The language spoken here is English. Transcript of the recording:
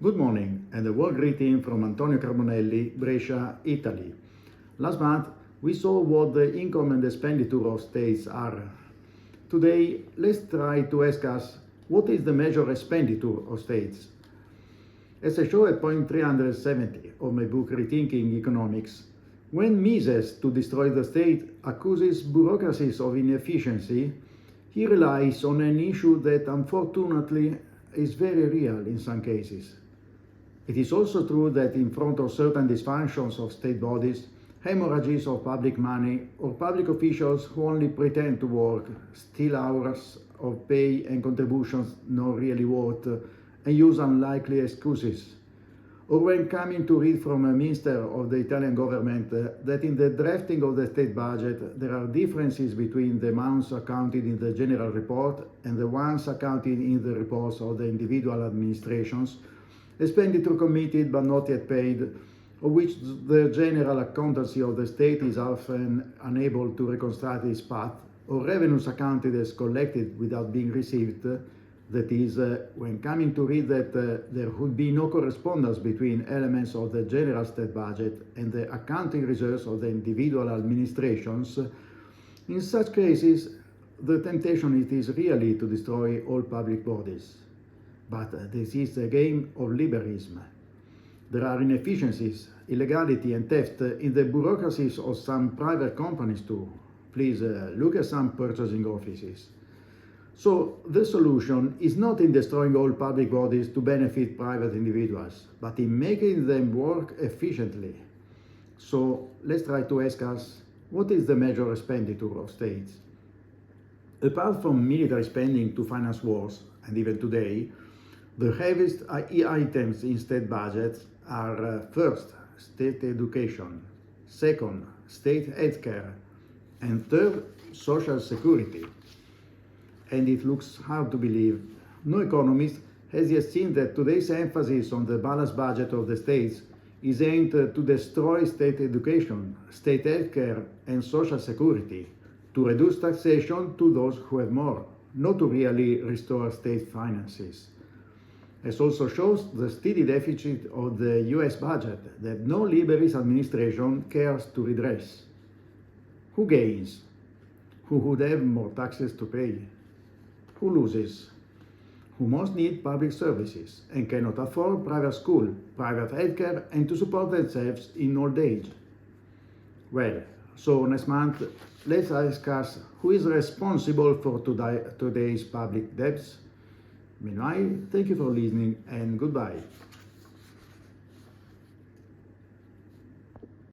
Good morning and a warm greeting from Antonio Carbonelli, Brescia, Italy. Last month we saw what the income and expenditure of states are. Today let's try to ask us what is the measure expenditure of states. As I show at point 370 of my book Rethinking Economics, when Mises, to destroy the state, accuses bureaucracies of inefficiency, he relies on an issue that unfortunately is very real in some cases. It is also true that in front of certain dysfunctions of state bodies, hemorrhages of public money, or public officials who only pretend to work, steal hours of pay and contributions not really worth, and use unlikely excuses. Or when coming to read from a minister of the Italian government that in the drafting of the state budget there are differences between the amounts accounted in the general report and the ones accounted in the reports of the individual administrations, expenditure committed but not yet paid, of which the general accountancy of the state is often unable to reconstruct its path, or revenues accounted as collected without being received, that is, when coming to read that there would be no correspondence between elements of the general state budget and the accounting reserves of the individual administrations, in such cases the temptation is really to destroy all public bodies. But this is a game of liberalism. There are inefficiencies, illegality and theft in the bureaucracies of some private companies too. Please look at some purchasing offices. So the solution is not in destroying all public bodies to benefit private individuals, but in making them work efficiently. So let's try to ask us, what is the major expenditure of states? Apart from military spending to finance wars, and even today, the heaviest items in state budgets are first, state education, second, state healthcare, and third, social security. And it looks hard to believe. No economist has yet seen that today's emphasis on the balanced budget of the states is aimed to destroy state education, state healthcare, and social security, to reduce taxation to those who have more, not to really restore state finances. As also shows the steady deficit of the US budget that no liberal administration cares to redress. Who gains? Who would have more taxes to pay? Who loses? Who most need public services and cannot afford private school, private healthcare, and to support themselves in old age? Well, so next month, let's ask us who is responsible for today's public debts. Meanwhile, thank you for listening and goodbye.